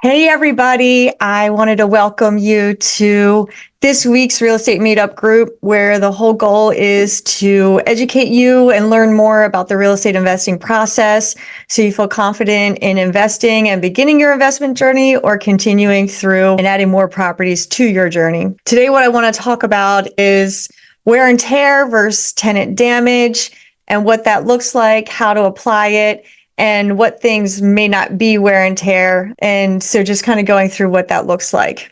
Hey, everybody. I wanted to welcome you to this week's real estate meetup group, where the whole goal is to educate you and learn more about the real estate investing process so you feel confident in investing and beginning your investment journey or continuing through and adding more properties to your journey. Today, what I want to talk about is wear and tear versus tenant damage and what that looks like, how to apply it, and what things may not be wear and tear. And so just kind of going through what that looks like.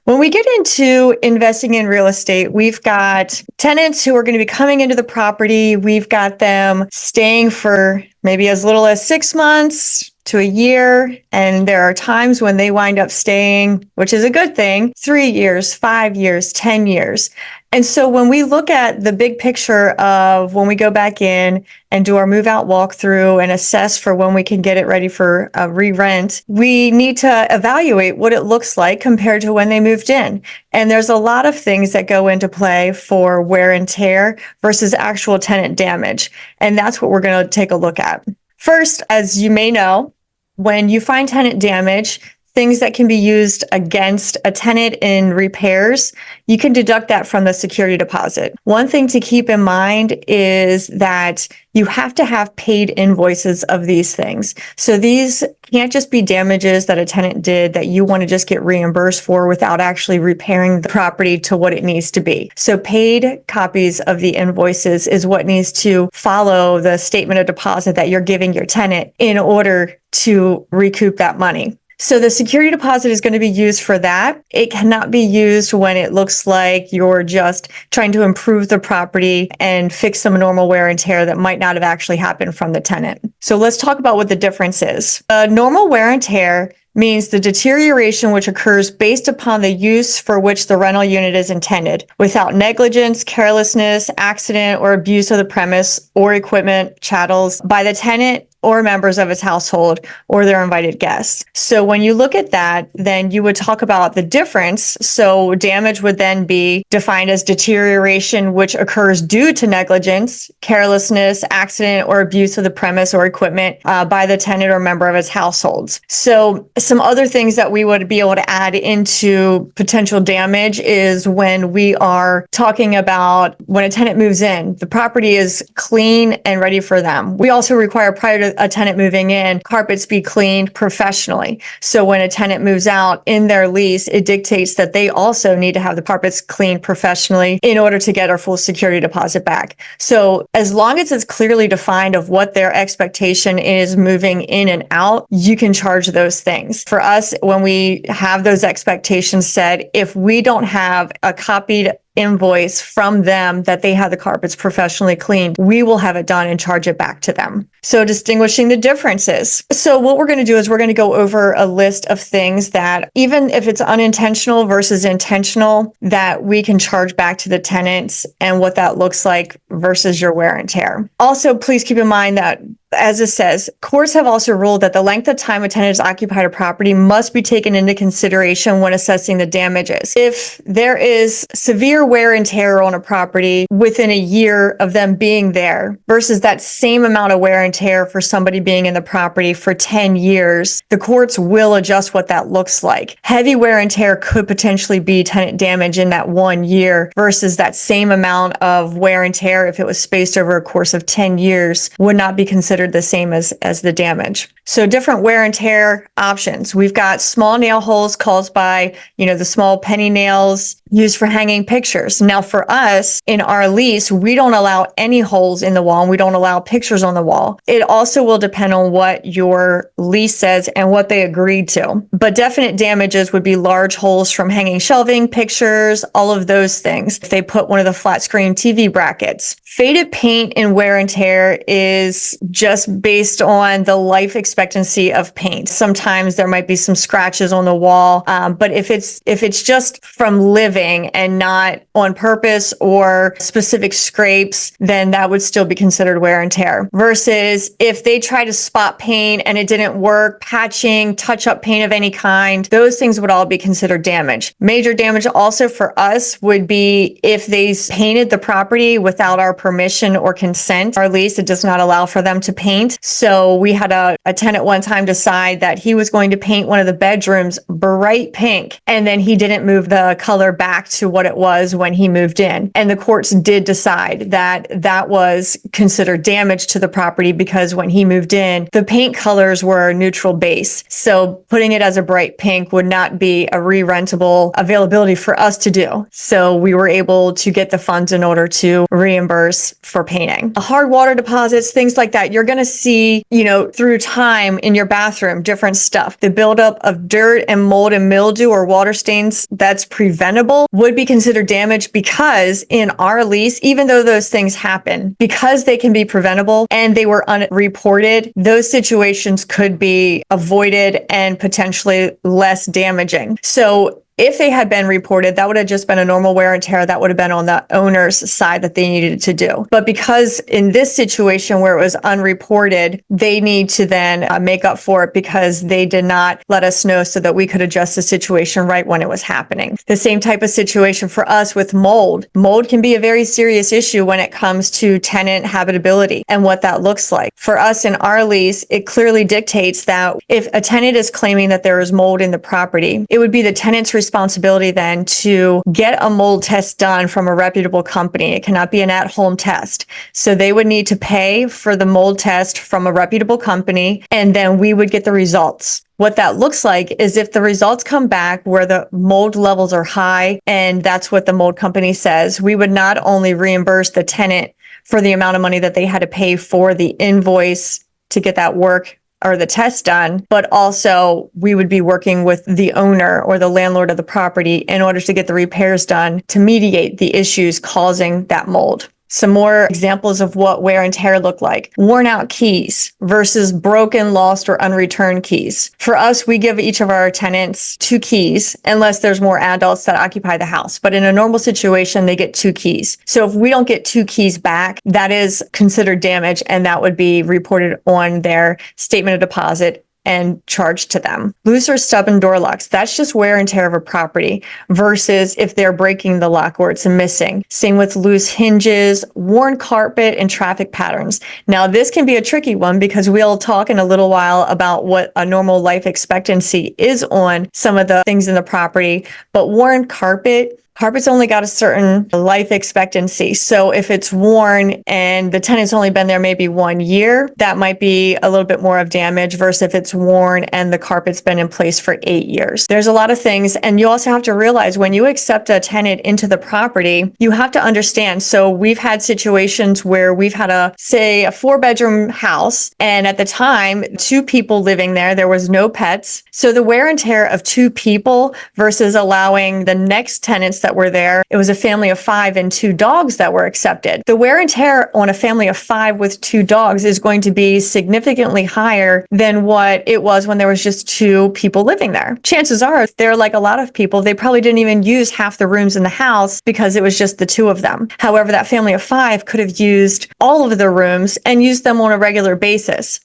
When we get into investing in real estate, we've got tenants who are going to be coming into the property. We've got them staying for maybe as little as 6 months to a year. And there are times when they wind up staying, which is a good thing, 3 years, 5 years, 10 years. And so when we look at the big picture of when we go back in and do our move out walkthrough and assess for when we can get it ready for a re-rent, we need to evaluate what it looks like compared to when they moved in. And there's a lot of things that go into play for wear and tear versus actual tenant damage. And that's what we're going to take a look at. First, as you may know, when you find tenant damage, things that can be used against a tenant in repairs, you can deduct that from the security deposit. One thing to keep in mind is that you have to have paid invoices of these things. So these can't just be damages that a tenant did that you want to just get reimbursed for without actually repairing the property to what it needs to be. So paid copies of the invoices is what needs to follow the statement of deposit that you're giving your tenant in order to recoup that money. So the security deposit is going to be used for that. It cannot be used when it looks like you're just trying to improve the property and fix some normal wear and tear that might not have actually happened from the tenant. So let's talk about what the difference is. Normal wear and tear means the deterioration which occurs based upon the use for which the rental unit is intended, without negligence, carelessness, accident, or abuse of the premise or equipment, chattels by the tenant or members of its household or their invited guests. So when you look at that, then you would talk about the difference. So damage would then be defined as deterioration which occurs due to negligence, carelessness, accident, or abuse of the premise or equipment by the tenant or member of its households. So some other things that we would be able to add into potential damage is when we are talking about when a tenant moves in, the property is clean and ready for them. We also require prior to a tenant moving in, carpets be cleaned professionally. So when a tenant moves out in their lease, it dictates that they also need to have the carpets cleaned professionally in order to get our full security deposit back. So as long as it's clearly defined of what their expectation is moving in and out, you can charge those things. For us, when we have those expectations set, if we don't have a copied invoice from them that they have the carpets professionally cleaned, we will have it done and charge it back to them. So distinguishing the differences. So what we're going to do is we're going to go over a list of things that, even if it's unintentional versus intentional, that we can charge back to the tenants and what that looks like versus your wear and tear. Also, please keep in mind that, as it says, courts have also ruled that the length of time a tenant has occupied a property must be taken into consideration when assessing the damages. If there is severe wear and tear on a property within a year of them being there versus that same amount of wear and tear for somebody being in the property for 10 years, the courts will adjust what that looks like. Heavy wear and tear could potentially be tenant damage in that 1 year versus that same amount of wear and tear, if it was spaced over a course of 10 years, would not be considered the same as the damage. So different wear and tear options. We've got small nail holes caused by, the small penny nails used for hanging pictures. Now for us, in our lease, we don't allow any holes in the wall and we don't allow pictures on the wall. It also will depend on what your lease says and what they agreed to. But definite damages would be large holes from hanging shelving, pictures, all of those things. If they put one of the flat screen TV brackets. Faded paint and wear and tear is just based on the life expectancy of paint. Sometimes there might be some scratches on the wall, but if it's just from living, chipping and not on purpose or specific scrapes, then that would still be considered wear and tear. Versus if they try to spot paint and it didn't work, patching, touch-up paint of any kind, those things would all be considered damage. Major damage also for us would be if they painted the property without our permission or consent. Our lease, it does not allow for them to paint. So we had a tenant one time decide that he was going to paint one of the bedrooms bright pink, and then he didn't move the color back to what it was when he moved in. And the courts did decide that that was considered damage to the property because when he moved in, the paint colors were neutral base. So putting it as a bright pink would not be a re-rentable availability for us to do. So we were able to get the funds in order to reimburse for painting. Hard water deposits, things like that. You're going to see, through time in your bathroom, different stuff. The buildup of dirt and mold and mildew or water stains that's preventable would be considered damage because in our lease, even though those things happen, because they can be preventable and they were unreported, those situations could be avoided and potentially less damaging. So if they had been reported, that would have just been a normal wear and tear. That would have been on the owner's side that they needed to do. But because in this situation where it was unreported, they need to then make up for it because they did not let us know so that we could adjust the situation right when it was happening. The same type of situation for us with mold. Mold can be a very serious issue when it comes to tenant habitability and what that looks like. For us in our lease, it clearly dictates that if a tenant is claiming that there is mold in the property, it would be the tenant's responsibility then to get a mold test done from a reputable company. It cannot be an at-home test. So they would need to pay for the mold test from a reputable company, and then we would get the results. What that looks like is if the results come back where the mold levels are high, and that's what the mold company says, we would not only reimburse the tenant for the amount of money that they had to pay for the invoice to get that work or the test done, but also we would be working with the owner or the landlord of the property in order to get the repairs done to mediate the issues causing that mold. Some more examples of what wear and tear look like. Worn out keys versus broken, lost, or unreturned keys. For us, we give each of our tenants 2 keys unless there's more adults that occupy the house. But in a normal situation, they get 2 keys. So if we don't get 2 keys back, that is considered damage, and that would be reported on their statement of deposit and charged to them. Loose or stubborn door locks, that's just wear and tear of a property versus if they're breaking the lock or it's missing. Same with loose hinges, worn carpet, and traffic patterns. Now, this can be a tricky one because we'll talk in a little while about what a normal life expectancy is on some of the things in the property, but worn carpet's only got a certain life expectancy. So if it's worn and the tenant's only been there maybe 1 year, that might be a little bit more of damage versus if it's worn and the carpet's been in place for 8 years. There's a lot of things. And you also have to realize when you accept a tenant into the property, you have to understand. So we've had situations where we've had a 4-bedroom house. And at the time, 2 people living there, there was no pets. So the wear and tear of 2 people versus allowing the next tenants that were there, it was a family of 5 and 2 dogs that were accepted. The wear and tear on a family of 5 with 2 dogs is going to be significantly higher than what it was when there was just 2 people living there. Chances are, they're like a lot of people, they probably didn't even use half the rooms in the house because it was just the 2 of them. However, that family of 5 could have used all of the rooms and used them on a regular basis.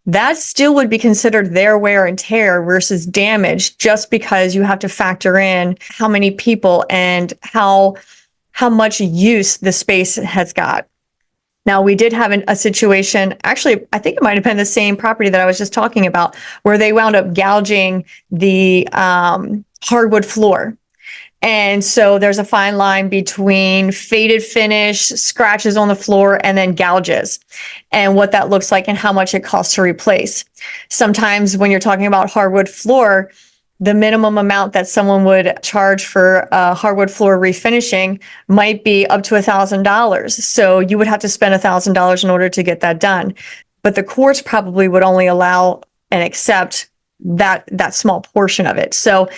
That still would be considered their wear and tear versus damage just because you have to factor in how many people and how much use the space has got. Now, we did have a situation, actually, I think it might have been the same property that I was just talking about, where they wound up gouging the hardwood floor. And so there's a fine line between faded finish, scratches on the floor, and then gouges, and what that looks like and how much it costs to replace. Sometimes when you're talking about hardwood floor, the minimum amount that someone would charge for hardwood floor refinishing might be up to $1,000. So you would have to spend $1,000 in order to get that done. But the courts probably would only allow and accept that small portion of it. So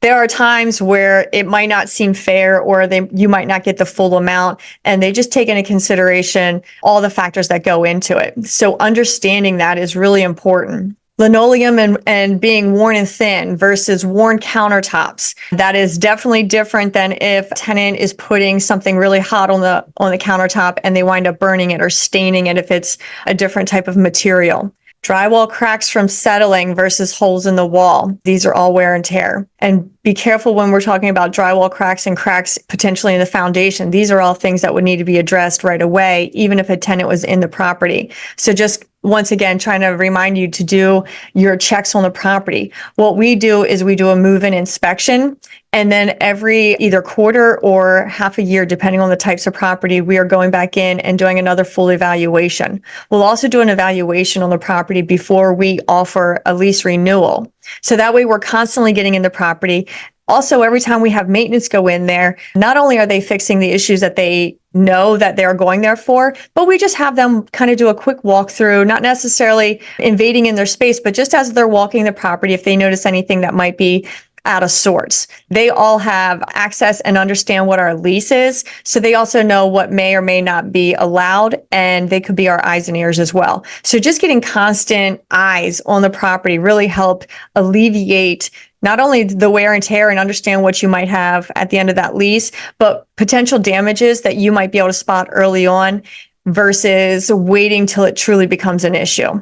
there are times where it might not seem fair or you might not get the full amount, and they just take into consideration all the factors that go into it. So understanding that is really important. linoleum and being worn and thin versus worn countertops. That is definitely different than if a tenant is putting something really hot on the countertop and they wind up burning it or staining it if it's a different type of material. Drywall cracks from settling versus holes in the wall. These are all wear and tear. And be careful when we're talking about drywall cracks and cracks potentially in the foundation. These are all things that would need to be addressed right away, even if a tenant was in the property. So just once again, trying to remind you to do your checks on the property. What we do is we do a move-in inspection, and then every either quarter or half a year, depending on the types of property, we are going back in and doing another full evaluation. We'll also do an evaluation on the property before we offer a lease renewal. So that way we're constantly getting in the property. Also, every time we have maintenance go in there, not only are they fixing the issues that they know that they're going there for, but we just have them kind of do a quick walkthrough, not necessarily invading in their space, but just as they're walking the property, if they notice anything that might be out of sorts. They all have access and understand what our lease is. So they also know what may or may not be allowed, and they could be our eyes and ears as well. So just getting constant eyes on the property really help alleviate not only the wear and tear and understand what you might have at the end of that lease, but potential damages that you might be able to spot early on versus waiting till it truly becomes an issue.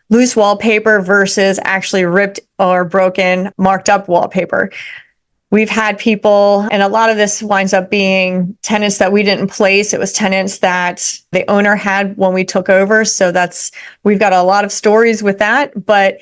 Loose wallpaper versus actually ripped or broken, marked up wallpaper. We've had people, and a lot of this winds up being tenants that we didn't place. It was tenants that the owner had when we took over. So we've got a lot of stories with that, but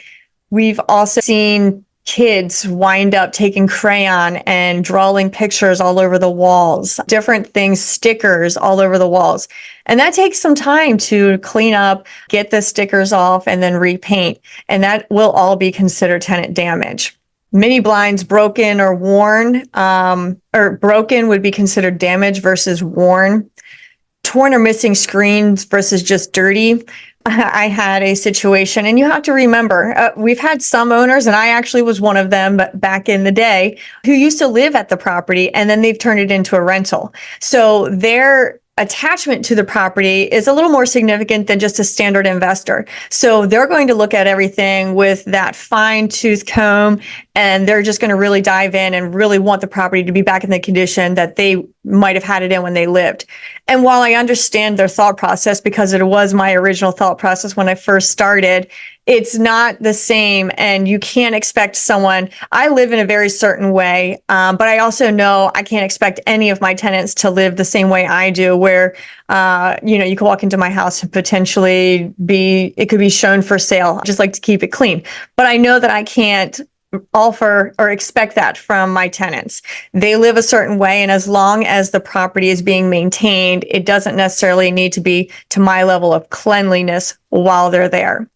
we've also seen kids wind up taking crayon and drawing pictures all over the walls, different things, stickers all over the walls. And that takes some time to clean up, get the stickers off, and then repaint. And that will all be considered tenant damage. Mini blinds broken or worn, or broken would be considered damage versus worn. Torn or missing screens versus just dirty. I had a situation, and you have to remember, we've had some owners, and I actually was one of them back in the day, who used to live at the property, and then they've turned it into a rental. So their attachment to the property is a little more significant than just a standard investor. So they're going to look at everything with that fine-tooth comb, and they're just going to really dive in and really want the property to be back in the condition that they might have had it in when they lived. And while I understand their thought process, because it was my original thought process when I first started, it's not the same. And you can't expect someone, I live in a very certain way, but I also know I can't expect any of my tenants to live the same way I do, where, you can walk into my house and potentially it could be shown for sale. I just like to keep it clean. But I know that I can't offer or expect that from my tenants. They live a certain way, and as long as the property is being maintained, it doesn't necessarily need to be to my level of cleanliness while they're there.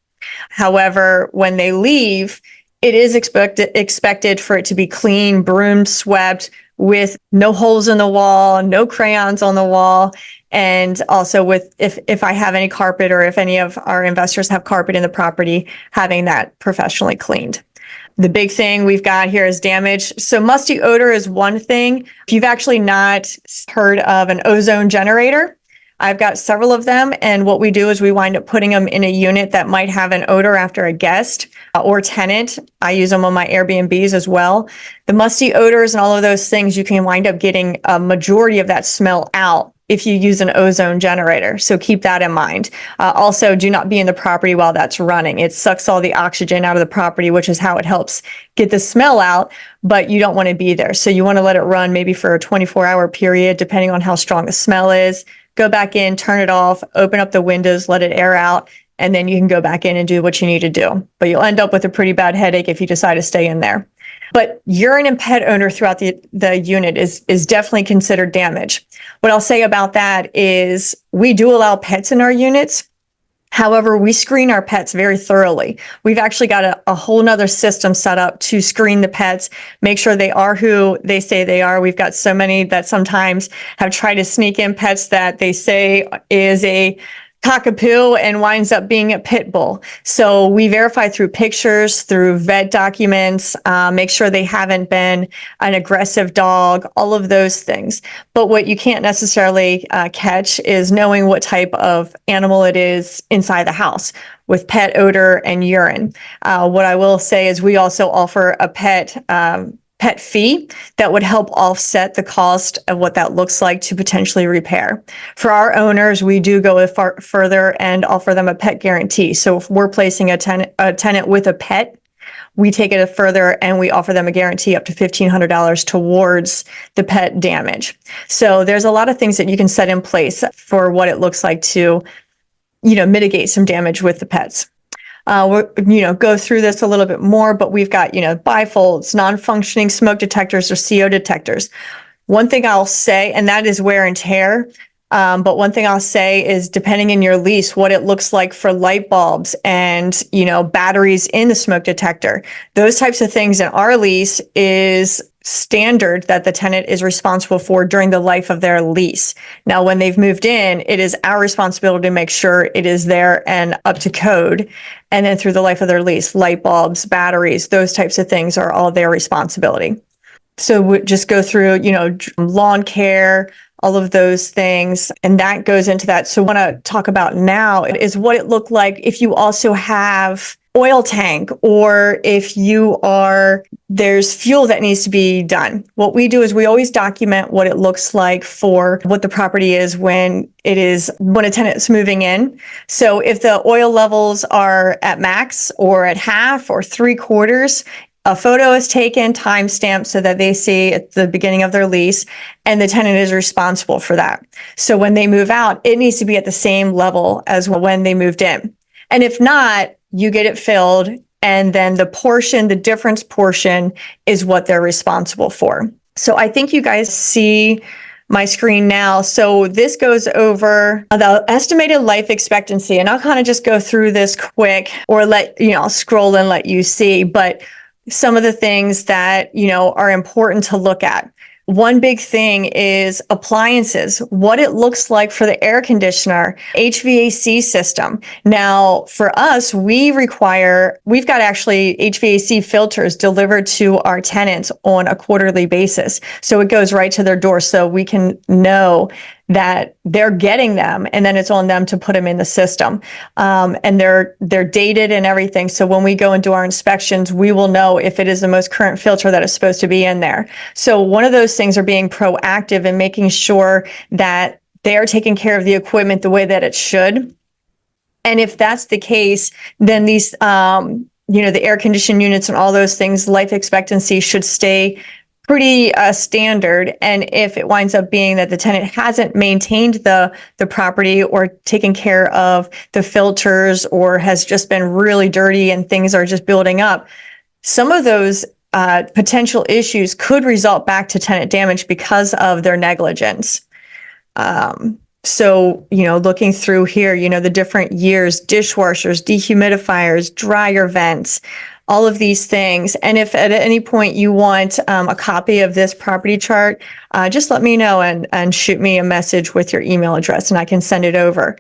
However, when they leave, it is expected for it to be clean, broomed, swept, with no holes in the wall, no crayons on the wall. And also with, if I have any carpet, or if any of our investors have carpet in the property, having that professionally cleaned. The big thing we've got here is damage. So musty odor is one thing. If you've actually not heard of an ozone generator, I've got several of them. And what we do is we wind up putting them in a unit that might have an odor after a guest or tenant. I use them on my Airbnbs as well. The musty odors and all of those things, you can wind up getting a majority of that smell out if you use an ozone generator. So keep that in mind. Also, do not be in the property while that's running. It sucks all the oxygen out of the property, which is how it helps get the smell out, but you don't want to be there. So you want to let it run maybe for a 24-hour period, depending on how strong the smell is. Go back in, turn it off, open up the windows, let it air out, and then you can go back in and do what you need to do. But you'll end up with a pretty bad headache if you decide to stay in there. But urine and pet odor throughout the unit is definitely considered damage. What I'll say about that is we do allow pets in our units. However, we screen our pets very thoroughly. We've actually got a whole nother system set up to screen the pets, make sure they are who they say they are. We've got so many that sometimes have tried to sneak in pets that they say is a cockapoo and winds up being a pit bull. So we verify through pictures, through vet documents, make sure they haven't been an aggressive dog, all of those things. But what you can't necessarily catch is knowing what type of animal it is inside the house with pet odor and urine. What I will say is we also offer a pet fee that would help offset the cost of what that looks like to potentially repair. For our owners, we do go further and offer them a pet guarantee. So if we're placing a tenant with a pet, we take it further and we offer them a guarantee up to $1,500 towards the pet damage. So there's a lot of things that you can set in place for what it looks like to, mitigate some damage with the pets. We'll, go through this a little bit more, but we've got, bifolds, non-functioning smoke detectors or CO detectors. One thing I'll say, and that is wear and tear. But one thing I'll say is depending on your lease, what it looks like for light bulbs and, batteries in the smoke detector, those types of things in our lease is standard that the tenant is responsible for during the life of their lease. Now, when they've moved in, it is our responsibility to make sure it is there and up to code. And then through the life of their lease, light bulbs, batteries, those types of things are all their responsibility. So we just go through, lawn care, all of those things, and that goes into that. So what I want to talk about now is what it looked like if you also have oil tank or if there's fuel that needs to be done. What we do is we always document what it looks like for what the property is when a tenant is moving in. So if the oil levels are at max or at half or 3/4, a photo is taken, timestamped so that they see at the beginning of their lease, and the tenant is responsible for that. So when they move out, it needs to be at the same level as when they moved in. And if not, you get it filled, and then the difference portion is what they're responsible for. So I think you guys see my screen now. So this goes over the estimated life expectancy, and I'll kind of just go through this quick or I'll scroll and let you see, but some of the things that, are important to look at. One big thing is appliances, what it looks like for the air conditioner, HVAC system. Now, for us, we've got actually HVAC filters delivered to our tenants on a quarterly basis. So it goes right to their door so we can know that they're getting them, and then it's on them to put them in the system. And they're dated and everything. So when we go and do our inspections, we will know if it is the most current filter that is supposed to be in there. So one of those things are being proactive and making sure that they are taking care of the equipment the way that it should. And if that's the case, then these, the air conditioning units and all those things, life expectancy should stay pretty standard. And if it winds up being that the tenant hasn't maintained the property or taken care of the filters or has just been really dirty and things are just building up, some of those potential issues could result back to tenant damage because of their negligence. So, looking through here, the different years, dishwashers, dehumidifiers, dryer vents, all of these things. And if at any point you want a copy of this property chart, just let me know and shoot me a message with your email address and I can send it over.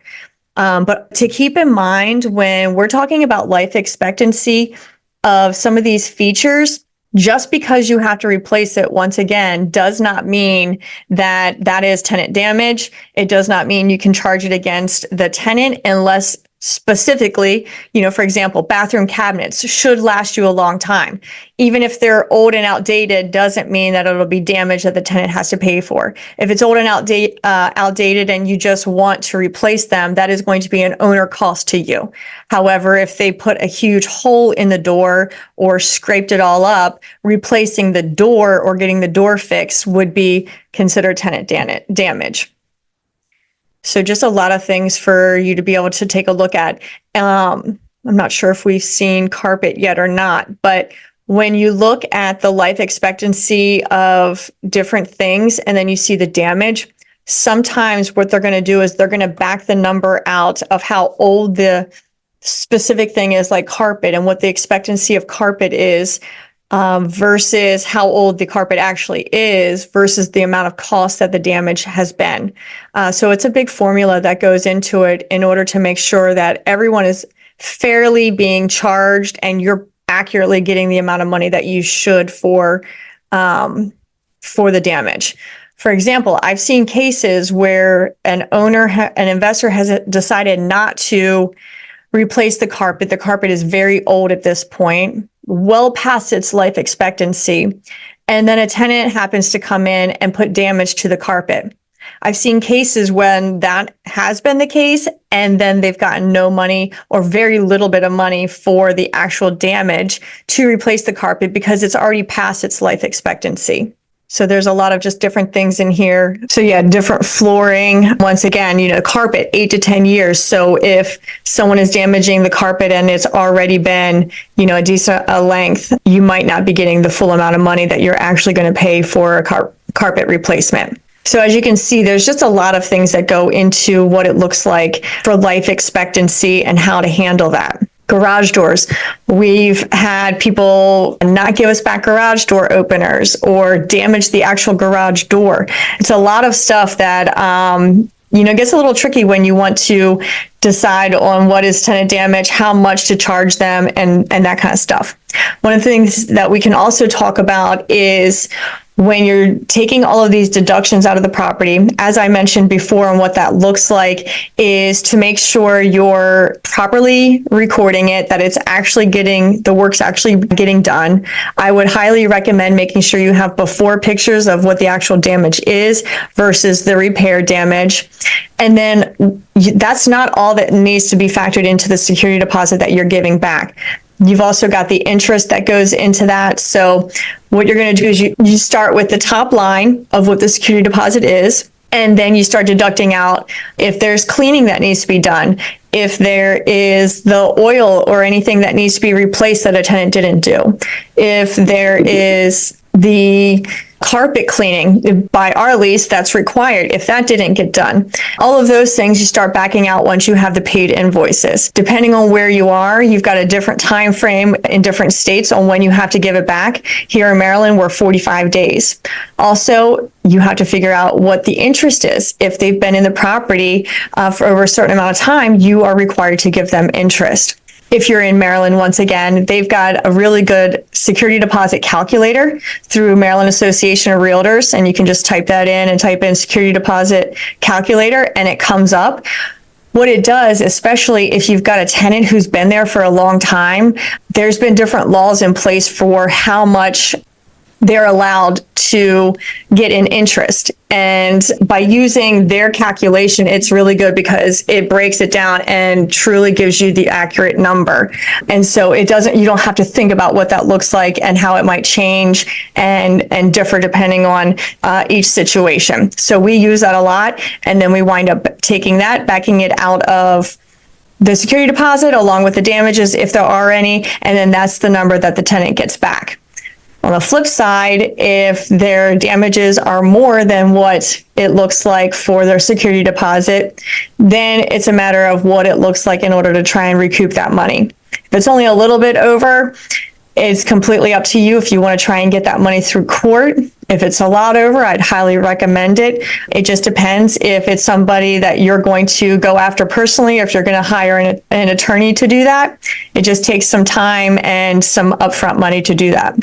But to keep in mind when we're talking about life expectancy of some of these features, just because you have to replace it once again does not mean that is tenant damage. It does not mean you can charge it against the tenant unless specifically, for example, bathroom cabinets should last you a long time. Even if they're old and outdated doesn't mean that it'll be damage that the tenant has to pay for. If it's old and outdated and you just want to replace them, that is going to be an owner cost to you. However, if they put a huge hole in the door or scraped it all up, replacing the door or getting the door fixed would be considered tenant damage. So just a lot of things for you to be able to take a look at. I'm not sure if we've seen carpet yet or not, but when you look at the life expectancy of different things and then you see the damage, sometimes what they're going to do is they're going to back the number out of how old the specific thing is, like carpet, and what the expectancy of carpet is versus how old the carpet actually is versus the amount of cost that the damage has been. So it's a big formula that goes into it in order to make sure that everyone is fairly being charged and you're accurately getting the amount of money that you should for the damage. For example, I've seen cases where an investor has decided not to replace the carpet. The carpet is very old at this point, well past its life expectancy. And then a tenant happens to come in and put damage to the carpet. I've seen cases when that has been the case, and then they've gotten no money or very little bit of money for the actual damage to replace the carpet because it's already past its life expectancy. So there's a lot of just different things in here. So yeah, different flooring. Once again, carpet, 8 to 10 years. So if someone is damaging the carpet and it's already been, a decent length, you might not be getting the full amount of money that you're actually going to pay for a carpet replacement. So as you can see, there's just a lot of things that go into what it looks like for life expectancy and how to handle that. Garage doors. We've had people not give us back garage door openers or damage the actual garage door. It's a lot of stuff that, gets a little tricky when you want to decide on what is tenant damage, how much to charge them, and that kind of stuff. One of the things that we can also talk about is when you're taking all of these deductions out of the property, as I mentioned before, and what that looks like is to make sure you're properly recording it, that it's actually the work's actually getting done. I would highly recommend making sure you have before pictures of what the actual damage is versus the repair damage. And then that's not all that needs to be factored into the security deposit that you're giving back. You've also got the interest that goes into that. So what you're going to do is you start with the top line of what the security deposit is, and then you start deducting out if there's cleaning that needs to be done, if there is the oil or anything that needs to be replaced that a tenant didn't do, if there is the carpet cleaning by our lease that's required if that didn't get done. All of those things you start backing out once you have the paid invoices. Depending on where you are, you've got a different time frame in different states on when you have to give it back. Here in Maryland, we're 45 days. Also, you have to figure out what the interest is. If they've been in the property for over a certain amount of time, you are required to give them interest. If you're in Maryland, once again, they've got a really good security deposit calculator through Maryland Association of Realtors, and you can just type that in and type in security deposit calculator, and it comes up. What it does, especially if you've got a tenant who's been there for a long time, there's been different laws in place for how much they're allowed to get in interest. And by using their calculation, it's really good because it breaks it down and truly gives you the accurate number. And so you don't have to think about what that looks like and how it might change and differ depending on each situation. So we use that a lot. And then we wind up taking that, backing it out of the security deposit along with the damages if there are any. And then that's the number that the tenant gets back. On the flip side, if their damages are more than what it looks like for their security deposit, then it's a matter of what it looks like in order to try and recoup that money. If it's only a little bit over, it's completely up to you if you want to try and get that money through court. If it's a lot over, I'd highly recommend it. It just depends if it's somebody that you're going to go after personally, or if you're going to hire an attorney to do that. It just takes some time and some upfront money to do that.